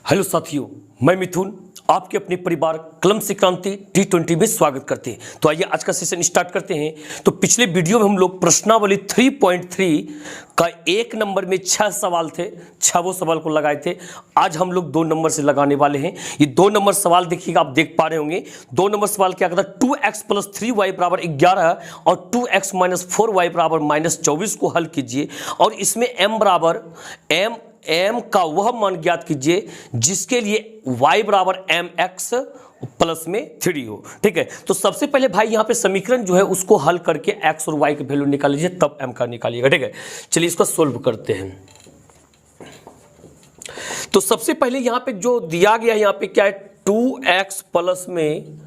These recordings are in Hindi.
हेलो साथियों, मैं मिथुन आपके अपने परिवार कलम से क्रांति T20 में स्वागत करते हैं। तो आइए आज का सेशन स्टार्ट करते हैं। तो पिछले वीडियो में हम लोग प्रश्नावली 3.3 का एक नंबर में 6 सवाल थे, 6 सवाल को लगाए थे। आज हम लोग 2 नंबर से लगाने वाले हैं। ये 2 नंबर सवाल देखिएगा, आप देख पा रहे होंगे। 2 नंबर सवाल क्या कहता है, 2x + 3y = 11 और 2x - 4y = -24 को हल कीजिए और इसमें m का वह मान ज्ञात कीजिए जिसके लिए y = mx प्लस में 3 हो। ठीक है, तो सबसे पहले भाई यहाँ पे समीकरण जो है उसको हल करके x और y की वैल्यू निकाल लीजिए, तब m का निकालिएगा। ठीक है, चलिए इसको सोल्व करते हैं। तो सबसे पहले यहाँ पे जो दिया गया यहाँ पे क्या है, 2x प्लस में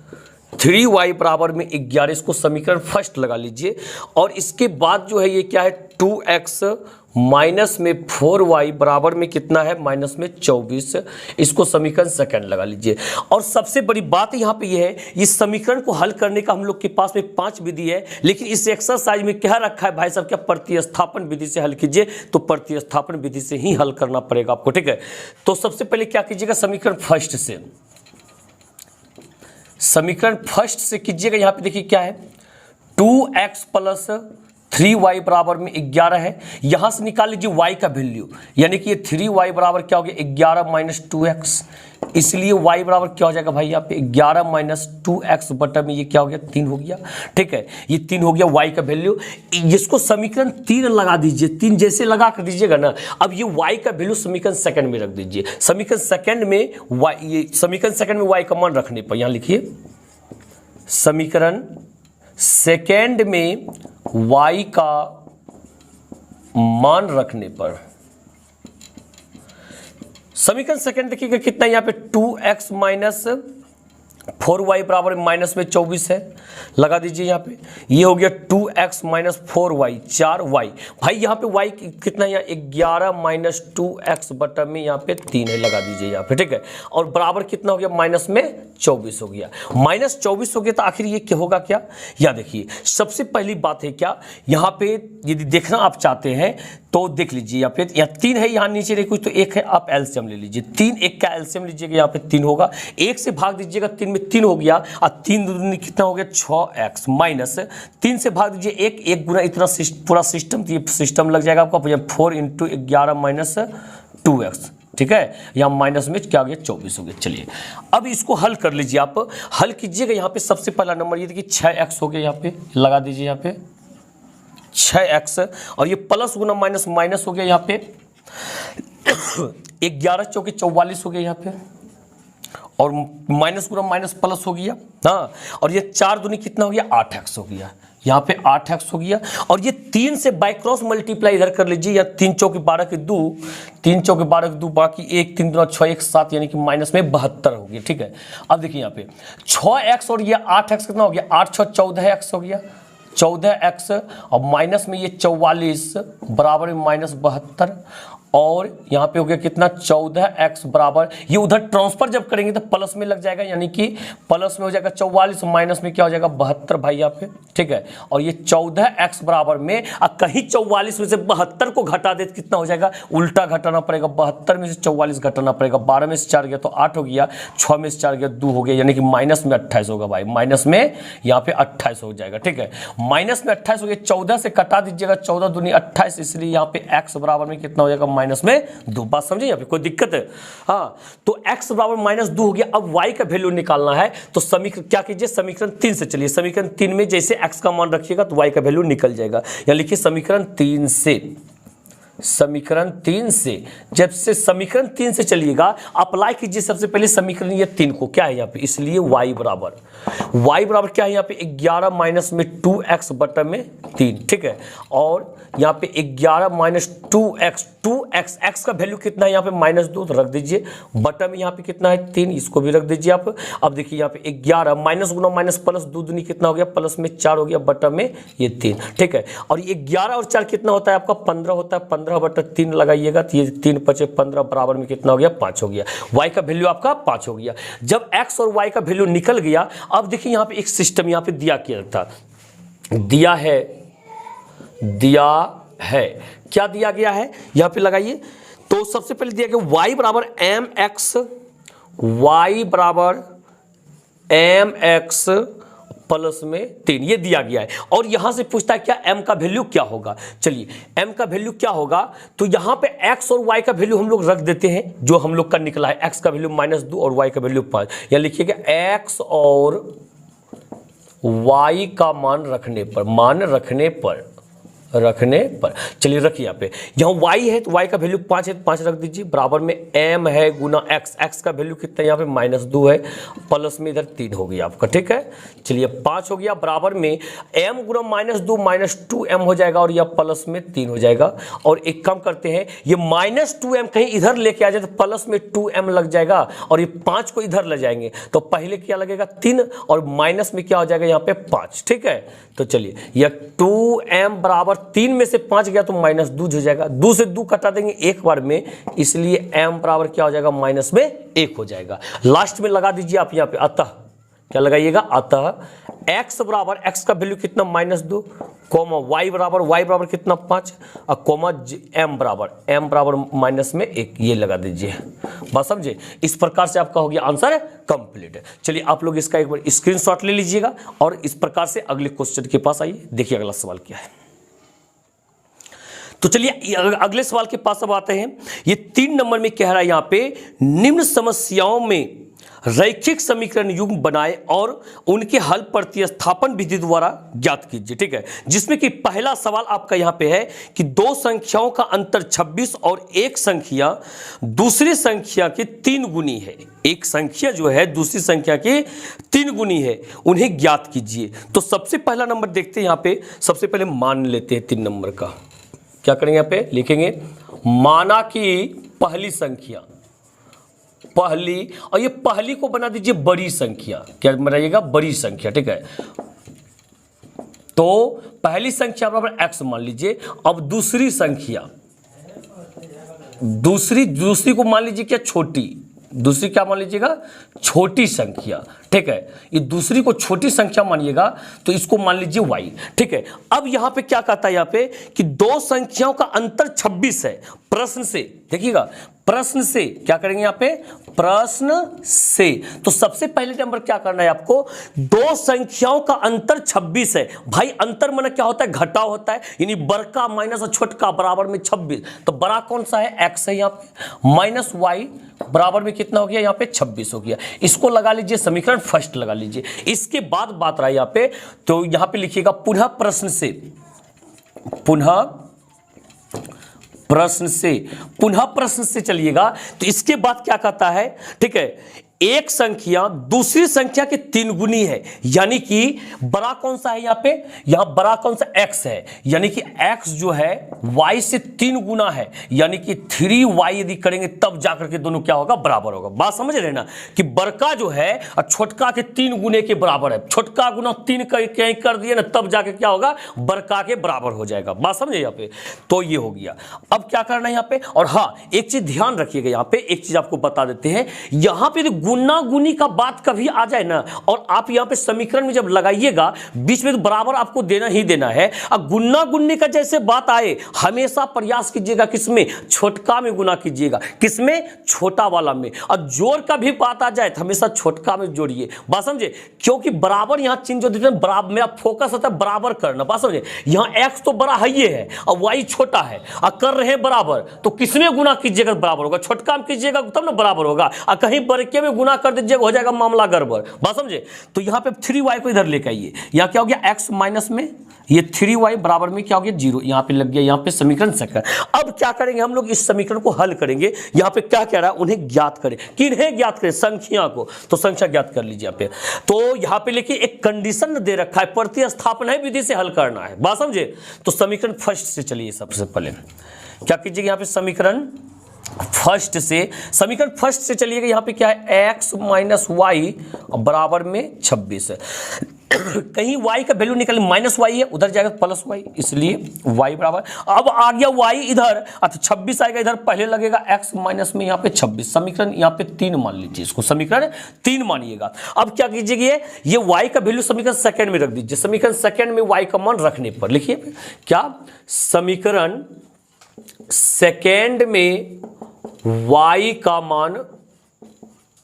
3y बराबर में 11, इसको समीकरण फर्स्ट लगा लीजिए। और इसके बाद जो है ये क्या है, 2x माइनस में 4y बराबर में कितना है, माइनस में 24, इसको समीकरण सेकंड लगा लीजिए। और सबसे बड़ी बात यहाँ पे ये है, इस समीकरण को हल करने का हम लोग के पास में 5 विधि है, लेकिन इस एक्सरसाइज में क्या रखा है भाई साहब, क्या प्रतिस्थापन विधि से हल कीजिए। तो प्रतिस्थापन विधि से ही हल करना पड़ेगा आपको। ठीक है, तो सबसे पहले क्या कीजिएगा, समीकरण फर्स्ट से कीजिएगा। यहाँ पे देखिए क्या है, 2x प्लस 3y बराबर में 11 है। यहां से निकाल लीजिए y का वैल्यू, यानी कि ये 3y बराबर क्या हो गया, 11 - 2x। इसलिए y बराबर क्या हो जाएगा भाई, यहाँ पे 11 - 2x बटा में ये क्या हो गया, 3 हो गया। ठीक है, ये 3 हो गया y का वैल्यू। इसको समीकरण 3 लगा दीजिए, 3 जैसे लगा कर दीजिएगा ना। अब ये y का वैल्यू समीकरण सेकंड में रख दीजिए। समीकरण सेकंड में y का मान रखने पर यहाँ लिखिए, समीकरण सेकेंड में y का मान रखने पर, समीकरण सेकेंड देखिएगा कितना है यहाँ पे, 2x - 4y बराबर माइनस में 24 है, लगा दीजिए यहाँ पे। ये हो गया 2x - 4y 4y। भाई यहाँ पे y कितना है, 11 - 2x बटा में यहाँ पे 3 है, लगा दीजिए यहाँ पे। ठीक है, और बराबर कितना हो गया, माइनस में 24 हो गया। -24 हो गया, तो आखिर ये क्या होगा, क्या यहाँ देखिए। सबसे पहली बात है क्या, यहाँ पे यदि देखना आप चाहते हैं तो देख लीजिए, यहाँ पे 3 है, यहाँ नीचे कुछ तो 1 है, आप एलसीएम ले लीजिए। 3 1 का एलसीएम लीजिएगा, यहाँ पे 3 होगा। 1 से भाग दीजिएगा, 3 में 3 हो गया, और 3 दूनी कितना हो गया, 6x माइनस 3 से भाग दीजिए 1 गुना इतना पूरा सिस्टम, तो ये सिस्टम लग जाएगा आपका 4 × 11 - 2x। ठीक है, यहाँ माइनस में क्या हो गया, 24 हो गया। चलिए अब इसको हल कर लीजिए, आप हल कीजिएगा। यहाँ पे सबसे पहला नंबर ये देखिए 6x हो गया, यहाँ पे लगा दीजिए, यहाँ पे 6x, और ये प्लस गुना माइनस माइनस हो गया, यहाँ पे 11 चौके 44 हो गया यहाँ पे, और माइनस गुना माइनस प्लस हो गया। हाँ, और ये 4 दूनी कितना हो गया, 8x हो गया, यहाँ पे 8x हो गया। और ये 3 से बाय क्रॉस मल्टीप्लाई इधर कर लीजिए, या 3 चौके 12 के 2, 3 चौके 12 के 2, बाकी 1 3 दूना 6 1 7, यानी कि माइनस में 72 हो गया। ठीक है, अब देखिए यहाँ पे 6x और ये 8x कितना हो गया, 8 6 14x हो गया, 14x, और माइनस में ये 44 बराबर में -72, और यहाँ पे हो गया कितना, 14x बराबर, ये उधर ट्रांसफर जब करेंगे तो प्लस में लग जाएगा, यानी कि प्लस में हो जाएगा 44, माइनस में क्या हो जाएगा, 72 भाई यहाँ पे। ठीक है, और ये 14x बराबर में, कहीं 44 में से 72 को घटा दे तो कितना हो जाएगा, उल्टा घटाना पड़ेगा, 72 में से 44 घटाना पड़ेगा। 12 में से 4 गया तो 8 हो गया, 6 में से 4 गया 2 हो गया, यानी कि माइनस में 28 होगा भाई, माइनस में यहाँ पे 28 हो जाएगा। ठीक है, माइनस में 28 हो गया, 14 से कटा दीजिएगा, 14 दूनी 28, इसलिए यहाँ पे x बराबर में कितना हो जाएगा, माइनस में 2। बात समझे, यहाँ पे कोई दिक्कत है? हाँ, तो x बराबर -2 हो गया। अब y का वैल्यू निकालना है, तो समीकरण क्या कीजिए, समीकरण 3 से चलिए। समीकरण 3 में जैसे x का मान रखिएगा तो y का वैल्यू निकल जाएगा। यहाँ लिखिए समीकरण 3 से, जब से समीकरण 3 से चलिएगा, अप्लाई कीजिए सबसे पहले समीकरण ये 3 को, क्या है यहाँ पे, इसलिए y बराबर क्या है यहाँ पे, 11 माइनस में 2x बटा में 3। ठीक है, और यहाँ पे 11 - 2x, x का वैल्यू कितना है यहाँ पे, -2, तो रख दीजिए, बटा में यहाँ पे कितना है, 3, इसको भी रख दीजिए आप। अब देखिए यहाँ पे 11 माइनस गुना माइनस प्लस 2 दूनी कितना हो गया, प्लस में 4 हो गया, बटा में ये 3। ठीक है, और ये 11 और 4 कितना होता है आपका, 15 होता है, 15 बटा 3 लगाइएगा, तो ये 3 × 5 = 15 बराबर में कितना हो गया, 5 हो गया। y का वैल्यू आपका 5 हो गया। जब x और y का वैल्यू निकल गया, अब देखिए यहाँ पे एक सिस्टम यहाँ पे दिया है, क्या दिया गया है यहाँ पे लगाइए। तो तो सबसे पहले दिया गया y बराबर एम एक्स, वाई बराबर एम एक्स प्लस में 3, ये दिया गया है। और यहां से पूछता है क्या m का वैल्यू क्या होगा। चलिए m का वैल्यू क्या होगा, तो यहां पे x और y का वैल्यू हम लोग रख देते हैं जो हम लोग का निकला है। x का वैल्यू -2 और y का वैल्यू 5, या लिखिएगा x और y का मान रखने पर चलिए रखिए यहाँ पे, यहाँ y है तो y का वैल्यू 5 है तो 5 रख दीजिए, बराबर में m है गुना x का वैल्यू कितना है यहाँ पे -2 है, प्लस में इधर 3 हो गया आपका, ठीक है। चलिए 5 हो गया, बराबर में m गुना -2 -2m हो जाएगा और यह प्लस में 3 हो जाएगा। और एक काम करते हैं, ये -2m कहीं इधर लेके आ जाए तो प्लस में 2m लग जाएगा और ये 5 को इधर ले जाएंगे तो पहले क्या लगेगा 3 और माइनस में क्या हो जाएगा यहाँ पे 5, ठीक है। तो चलिए यह 2m बराबर 3 में से 5 गया तो -2 हो जाएगा, 2 से 2 कटा देंगे एक बार में, इसलिए m बराबर क्या हो जाएगा -1 हो जाएगा। लास्ट में लगा दीजिए आप यहाँ पे, अतः क्या लगाइएगा, अतः x बराबर x का वैल्यू कितना -2, कोमा y बराबर कितना 5 और कोमा m बराबर -1, ये लगा दीजिए। बात समझे, इस प्रकार से आपका हो गया आंसर कंप्लीट। चलिए आप लोग इसका एक बार स्क्रीनशॉट ले लीजिएगा और इस प्रकार से अगले क्वेश्चन के पास आइए। देखिए अगला सवाल क्या है। तो चलिए अगले सवाल के पास अब आते हैं। ये 3 नंबर में कह रहा है यहाँ पे, निम्न समस्याओं में रैखिक समीकरण युग्म बनाए और उनके हल प्रतिस्थापन विधि द्वारा ज्ञात कीजिए, ठीक है। जिसमें कि पहला सवाल आपका यहाँ पे है कि 2 संख्याओं का अंतर 26 और एक संख्या दूसरी संख्या के 3 गुनी है। एक संख्या जो है दूसरी संख्या के 3 गुनी है, उन्हें ज्ञात कीजिए। तो सबसे पहला नंबर देखते हैं यहाँ पे, सबसे पहले मान लेते हैं 3 नंबर का। क्या करेंगे यहाँ पे, लिखेंगे माना कि पहली संख्या, पहली, और ये पहली को बना दीजिए बड़ी संख्या, क्या बनाइएगा, बड़ी संख्या, ठीक है। तो पहली संख्या बराबर x मान लीजिए। अब दूसरी संख्या, दूसरी को मान लीजिए क्या, छोटी, दूसरी क्या मान लीजिएगा, छोटी संख्या, ठीक है। ये दूसरी को छोटी संख्या मानिएगा तो इसको मान लीजिए y, ठीक है। अब यहां पे क्या कहता है यहाँ पे कि 2 संख्याओं का अंतर 26 है। प्रश्न से देखिएगा, प्रश्न से क्या करेंगे यहाँ पे, प्रश्न से। तो सबसे पहले नंबर क्या करना है आपको, 2 संख्याओं का अंतर 26 है। भाई अंतर माने क्या होता है, घटाव होता है, यानी बड़का माइनस और छोटका बराबर में 26। तो बड़ा कौन सा है, x है यहाँ पे, माइनस वाई बराबर में कितना हो गया यहाँ पे 26 हो गया। इसको लगा लीजिए समीकरण फर्स्ट लगा लीजिए। इसके बाद बात रहा यहाँ पे, तो यहाँ पे लिखिएगा पुनः प्रश्न से, पुनः प्रश्न से चलिएगा। तो इसके बाद क्या कहता है, ठीक है, एक संख्या दूसरी संख्या के 3 गुनी है, यानी कि बड़ा कौन सा है यहाँ पे, यहाँ बड़ा कौन सा x है, यानी कि x जो है y से 3 गुना है, यानी कि 3y यदि करेंगे तब जाकर के दोनों क्या होगा, बराबर होगा। बात समझ रहे ना कि बड़का जो है और छोटका के 3 गुने के बराबर है, छोटका गुना 3 कर दिए ना तब जाके क्या होगा, बड़का के बराबर हो जाएगा। बात समझे यहाँ पे, तो ये हो गया। अब क्या करना है यहाँ पे, और हाँ एक चीज ध्यान रखिएगा, यहाँ पे एक चीज आपको बता देते हैं, यहाँ पे गुना गुनी का बात कभी आ जाए ना और आप यहाँ पे समीकरण में जब लगाइएगा बीच में तो बराबर आपको देना ही देना है। अब गुना गुन्नी का जैसे बात आए हमेशा प्रयास कीजिएगा किसमें, छोटका में गुना कीजिएगा, किसमें, छोटा वाला में। और जोड़ का भी बात आ जाए तो हमेशा छोटका में जोड़िए। बात समझे, क्योंकि बराबर यहाँ चिन्ह जो देते हैं बराबर, मेरा फोकस होता है बराबर करना। बात समझे, यहाँ x तो बड़ा है ये है और y छोटा है और कर रहे हैं बराबर, तो किसमें गुना कीजिएगा बराबर होगा, छोटका में कीजिएगा तब ना बराबर होगा, और कहीं बड़के में गुना कर दीजिएगा हो जाएगा मामला गड़बड़। बात समझे, तो यहाँ पे 3y को इधर लेके आइए, यहाँ क्या हो गया x माइनस में ये 3y बराबर में क्या हो गया 0, यहाँ पे लग गया, यहाँ पे समीकरण सेकंड। अब क्या करेंगे हम लोग, इस समीकरण को हल करेंगे। यहाँ पे क्या कह रहा है, उन्हें ज्ञात करें, किन्हें ज्ञात करें, संख्या को। तो संख्या ज्ञात कर लीजिए यहाँ पे। तो यहाँ पे लेके एक कंडीशन दे रखा है, प्रतिस्थापन है विधि से हल करना है। बात समझे, तो समीकरण फर्स्ट से चलिए। सबसे पहले क्या कीजिएगा, यहाँ पे समीकरण फर्स्ट से चलिएगा। यहाँ पे क्या है, x माइनस वाई बराबर में 26 है। कहीं y का वैल्यू निकले -y है, उधर जाएगा प्लस y, इसलिए y बराबर, अब आ गया y इधर, तो 26 आएगा इधर, पहले लगेगा x माइनस में यहाँ पे 26, समीकरण यहाँ पे 3 मान लीजिए, इसको समीकरण 3 मानिएगा। अब क्या कीजिएगा, ये y का वैल्यू समीकरण सेकंड में रख दीजिए। समीकरण सेकंड में y का मान रखने पर लिखिए क्या, समीकरण सेकंड में y का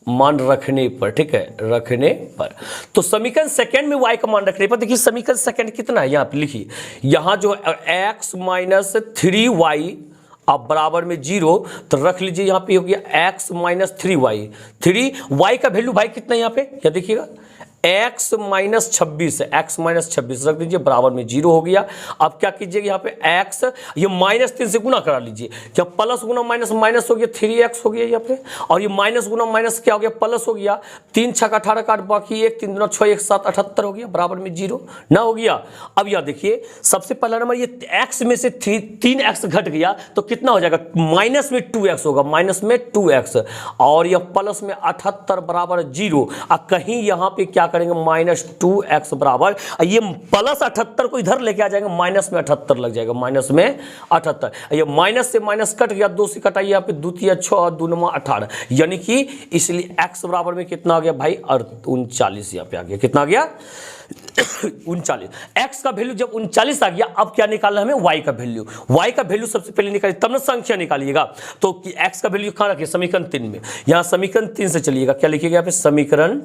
मान रखने पर, ठीक है, रखने पर। तो समीकरण सेकंड में y का मान रखने पर, देखिए समीकरण सेकंड कितना है यहाँ पे लिखिए, यहाँ जो x माइनस 3y अब बराबर में 0, तो रख लीजिए यहाँ पे हो गया x माइनस 3y। 3y का वैल्यू भाई कितना है यहाँ पे, क्या देखिएगा x माइनस 26 है, x माइनस 26 रख दीजिए, बराबर में 0 हो गया। अब क्या कीजिएगा यहाँ पे x, ये -3 से गुना करा लीजिए, क्या प्लस गुना माइनस माइनस हो गया, 3x हो गया यहाँ पे, और ये माइनस गुना माइनस क्या हो गया, प्लस हो गया। 3 छक 18 काट, बाकी 1 3 दूना 6 1 7 78 हो गया, बराबर में 0 ना हो गया। अब यहाँ देखिए सबसे पहला नंबर, ये x में से 3x घट गया तो कितना हो जाएगा, माइनस में 2x होगा, माइनस में 2x, और यह प्लस में 78 बराबर 0। अब कहीं यहाँ पे क्या करेंगे, -2x बराबर, ये प्लस 78 को इधर लेके आ जाएंगे, माइनस में 78 लग जाएगा, माइनस में 78। ये माइनस से माइनस कट गया, 2 से कटाइए यहाँ पे, 2 3 6 और 2 9 18, यानी कि इसलिए x बराबर में कितना आ गया भाई, 39 यहाँ पे आ गया, कितना आ गया 39। x का वैल्यू जब 39 आ गया, अब क्या निकालना है हमें, y का वैल्यू। y का वैल्यू सबसे पहले निकालिए, तब ना संख्या निकालिएगा। तो x का वैल्यू कहाँ रखिए, समीकरण 3 में। यहाँ समीकरण 3 से चलिएगा, क्या लिखिएगा यहाँ पे, समीकरण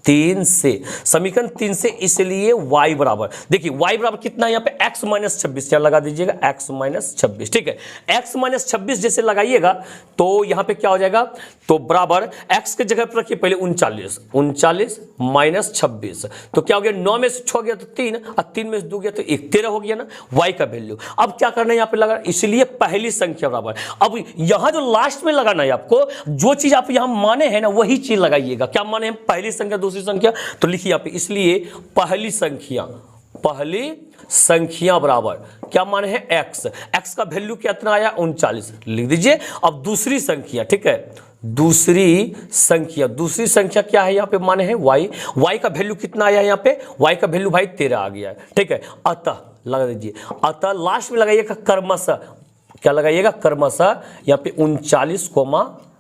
3 से, समीकरण 3 से, इसलिए y बराबर, देखिए y बराबर कितना है यहाँ पे, x माइनस 26, क्या लगा दीजिएगा, x माइनस 26, ठीक है। x माइनस 26 जैसे लगाइएगा तो यहाँ पे क्या हो जाएगा, तो बराबर x के जगह पर रखिए पहले 39 माइनस 26, तो क्या हो गया, 9 में से 6 गया तो 3, और 3 में से 2 गया तो 1, 13 हो गया ना y का वैल्यू। अब क्या करना है यहाँ पे लगा, इसलिए पहली संख्या बराबर। अब यहाँ जो लास्ट में लगाना है आपको, जो चीज आप यहाँ माने हैं ना वही चीज लगाइएगा। क्या माने हैं, पहली संख्या दूसरी संख्या, तो लिखिए यहाँ पे, इसलिए पहली संख्या बराबर क्या माने हैं, x का वैल्यू कितना आया, 39 लिख दीजिए। अब दूसरी संख्या, ठीक है, दूसरी संख्या क्या है यहाँ पे, माने हैं y का वैल्यू कितना आया यहाँ पे, y का वैल्यू भाई 13 आ गया है, ठीक है। अतः लगा दीजिए, अतः लास्ट में लगाइएगा क्रमशः, क्या लगाइएगा, क्रमशः यहाँ पे 39,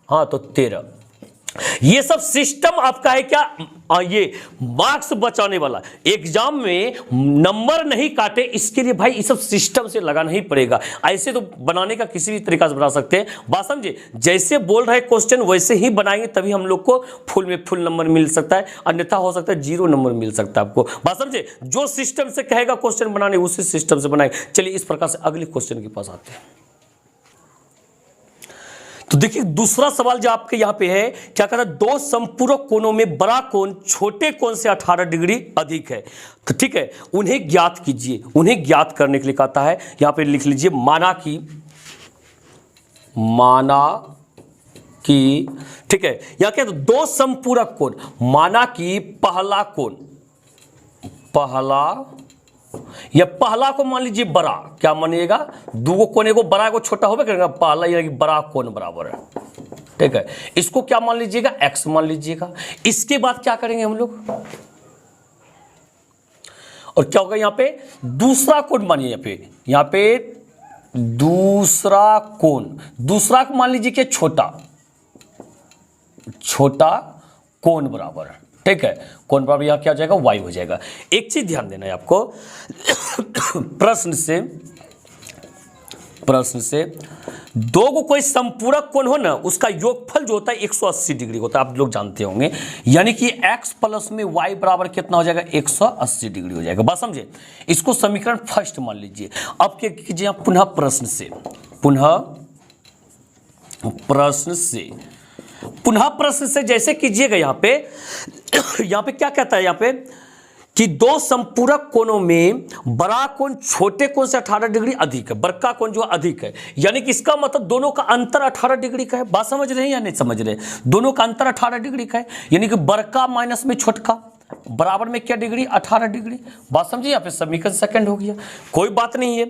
हाँ तो 13। ये सब सिस्टम आपका है क्या, ये मार्क्स बचाने वाला, एग्जाम में नंबर नहीं काटे, इसके लिए भाई ये सब सिस्टम से लगाना ही पड़ेगा। ऐसे तो बनाने का किसी भी तरीका से बना सकते हैं, बात समझे, जैसे बोल रहे क्वेश्चन वैसे ही बनाएंगे, तभी हम लोग को फुल में फुल नंबर मिल सकता है, अन्यथा हो सकता है 0 नंबर मिल सकता है आपको, बात समझे। जो सिस्टम से कहेगा क्वेश्चन बनाने, उसी सिस्टम से बनाएंगे। चलिए इस प्रकार से अगले क्वेश्चन के पास आते हैं। तो देखिए दूसरा सवाल जो आपके यहां पे है, क्या कहता है, दो संपूरक कोणों में बड़ा कोण छोटे कोण से 18 डिग्री अधिक है, तो ठीक है, उन्हें ज्ञात कीजिए। उन्हें ज्ञात करने के लिए कहता है, यहां पे लिख लीजिए, माना कि ठीक है, यहां क्या, दो संपूरक कोण, माना कि पहला को मान लीजिए बड़ा, क्या मानिएगा, दो कोने को बड़ा को छोटा होगा करेगा, पहला यानी बड़ा कोण बराबर है, ठीक है। इसको क्या मान लीजिएगा, x मान लीजिएगा। इसके बाद क्या करेंगे हम लोग, और क्या होगा यहाँ पे, दूसरा कोण मानिए, यहाँ पे दूसरा को मान लीजिए कि छोटा कोण बराबर है, ठीक है। कोण बराबर यहां क्या हो जाएगा, y हो जाएगा। एक चीज ध्यान देना है आपको, प्रश्न से दो को कोई संपूरक कोण हो ना, उसका योगफल जो होता है 180 डिग्री होता है, आप लोग जानते होंगे, यानी कि x प्लस में y बराबर कितना हो जाएगा, 180 डिग्री हो जाएगा, बात समझे। इसको समीकरण फर्स्ट मान लीजिए। अब क्या कीजिए, पुनः प्रश्न से जैसे कीजिएगा, यहाँ पे क्या कहता है, यहाँ पे कि दो संपूरक कोणों में बड़ा कोण छोटे कोण से 18 डिग्री अधिक है, बड़का कोण जो अधिक है, यानी कि इसका मतलब दोनों का अंतर 18 डिग्री का है। बात समझ रहे हैं या नहीं समझ रहे, दोनों का अंतर 18 डिग्री का है, यानी कि बड़का माइनस में छोटका बराबर में क्या डिग्री, 18 डिग्री। बात समझिए, यहाँ पे समीकरण सेकंड हो गया, कोई बात नहीं है।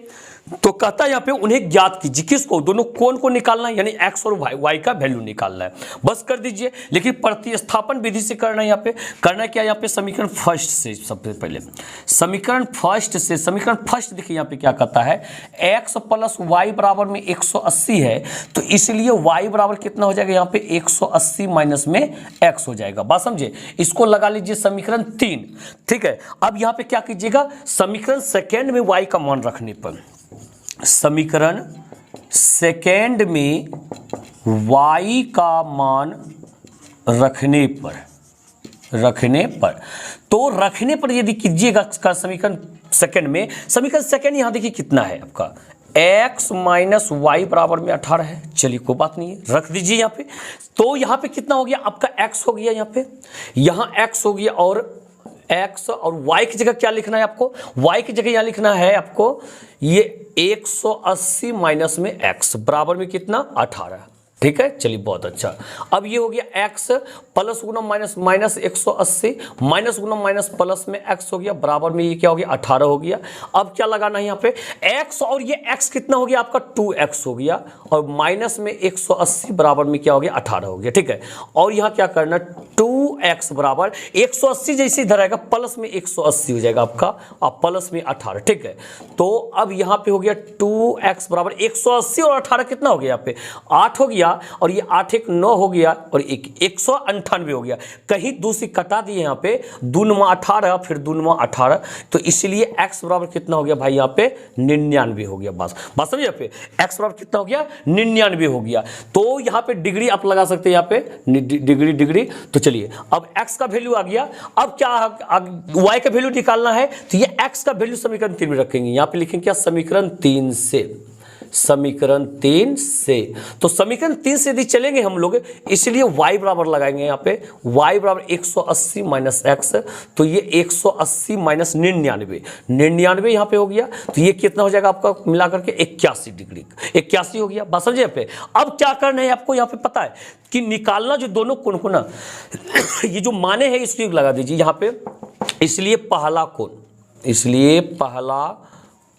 तो कहता है यहाँ पे उन्हें ज्ञात कीजिए, किसको, दोनों कोण को निकालना है, यानी x और y का वैल्यू निकालना है, बस कर दीजिए। लेकिन प्रतिस्थापन विधि से करना है, यहाँ पे करना क्या, यहाँ पे समीकरण फर्स्ट से, सबसे पहले समीकरण फर्स्ट देखिए यहाँ पे क्या कहता है, x प्लस y बराबर में 180 है, तो इसलिए y बराबर कितना हो जाएगा, यहाँ पे 180 माइनस में x हो जाएगा, बात समझे। इसको लगा लीजिए समीकरण 3, ठीक है। अब यहाँ पे क्या कीजिएगा, समीकरण सेकेंड में y का मान रखने पर, समीकरण सेकेंड में y का मान रखने पर यदि कीजिएगा का समीकरण सेकंड में, समीकरण सेकंड यहां देखिए कितना है आपका, x माइनस वाई बराबर में 18 है। चलिए कोई बात नहीं है, रख दीजिए यहाँ पे। तो यहाँ पे कितना हो गया आपका, x हो गया यहाँ पे, यहाँ x हो गया, और x और y की जगह क्या लिखना है आपको, y की जगह यहाँ लिखना है आपको ये 180 माइनस में x बराबर में कितना 18। ठीक है, चलिए बहुत अच्छा। अब ये हो गया x प्लस गुना माइनस, माइनस 180 माइनस गुना माइनस प्लस में x हो गया, बराबर में ये क्या हो गया 18 हो गया। अब क्या लगाना है यहाँ पे x, और ये x कितना हो गया आपका 2x हो गया, और माइनस में 180 बराबर में क्या हो गया 18 हो गया। ठीक है, और यहाँ क्या करना 2x बराबर 180 जैसे इधर आएगा प्लस में 180 हो जाएगा आपका, और प्लस में 18। ठीक है, तो अब यहाँ पे हो गया 2x बराबर 180 और 18 कितना हो गया यहाँ पे 8 हो गया, और ये 8 1 9 हो गया, और 198 हो गया। कहीं दूसरी कटा दिए यहाँ पे, 2 9 18 फिर 2 9 18, तो इसलिए x बराबर कितना हो गया भाई यहाँ पे 99 हो गया। बस समझे, यहाँ पे x बराबर कितना हो गया 99 हो गया। तो यहाँ पे डिग्री आप लगा सकते हैं यहाँ पे डिग्री। तो चलिए अब x का वैल्यू आ गया। अब क्या y का वैल्यू निकालना है, तो ये x का वैल्यू समीकरण 3 में रखेंगे। यहाँ पे लिखेंगे क्या समीकरण 3 से, समीकरण 3 से। तो समीकरण 3 से यदि चलेंगे हम लोग, इसलिए y बराबर लगाएंगे यहाँ पे, y बराबर 180 माइनस x, तो ये 180 माइनस 99 यहाँ पे हो गया। तो ये कितना हो जाएगा आपका मिलाकर के 81 डिग्री, 81 हो गया। बात समझे यहाँ पे। अब क्या करना है आपको यहाँ पे पता है कि निकालना जो दोनों कोण को ना ये जो माने हैं इसको लगा दीजिए यहाँ पे। इसलिए पहला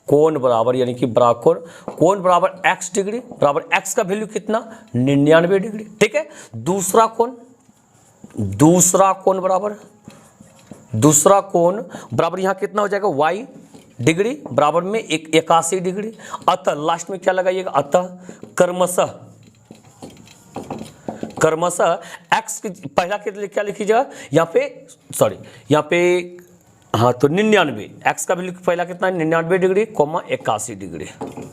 कोण बराबर, यानी कि कोण बराबर x डिग्री, बराबर x का वैल्यू कितना 99 डिग्री। ठीक है, दूसरा कोण बराबर यहाँ कितना हो जाएगा y डिग्री, बराबर में 81 डिग्री। अतः लास्ट में क्या लगाइएगा, अतः क्रमशः x पहला क्या लिखिएगा यहाँ पे हाँ, तो 99, x का वैल्यू पहला कितना है 99 डिग्री, 81 डिग्री।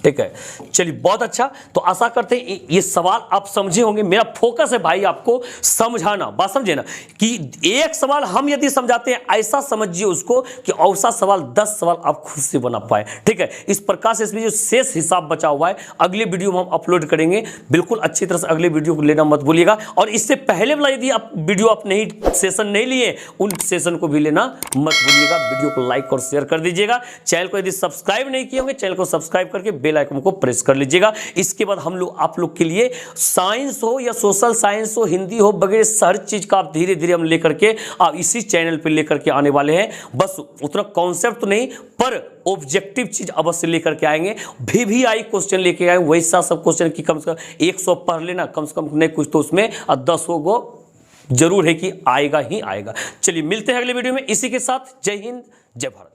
ठीक है, चलिए बहुत अच्छा। तो आशा करते हैं ये सवाल आप समझे होंगे। मेरा फोकस है भाई आपको समझाना, बात समझे ना, कि एक सवाल हम यदि समझाते हैं ऐसा समझिए उसको कि औसा सवाल 10 सवाल आप खुद से बना पाए। ठीक है, इस प्रकार से इसमें जो शेष हिसाब बचा हुआ है अगले वीडियो में हम अपलोड करेंगे। बिल्कुल अच्छी तरह से अगले वीडियो को लेना मत भूलिएगा, और इससे पहले वाला यदि आप वीडियो आप सेशन नहीं लिए उन सेशन को भी लेना मत भूलिएगा। वीडियो को लाइक और शेयर कर दीजिएगा। चैनल को यदि सब्सक्राइब नहीं किए होंगे, चैनल को सब्सक्राइब करके बेल आइकन को प्रेस कर लीजिएगा। इसके बाद हम लोग आप लोग के लिए साइंस हो या सोशल साइंस हो, हिंदी हो, वगैरह हर चीज का आप धीरे धीरे हम लेकर के आप इसी चैनल पे लेकर के आने वाले हैं। बस उतना कॉन्सेप्ट तो नहीं, पर ऑब्जेक्टिव चीज अवश्य लेकर के आएंगे। VVI क्वेश्चन लेके आए, वैसा सब क्वेश्चन की कम से कम 100 पढ़ लेना, कम से कम नहीं कुछ तो उसमें 10 गो जरूर है कि आएगा ही आएगा। चलिए मिलते हैं अगले वीडियो में। इसी के साथ जय हिंद, जय भारत।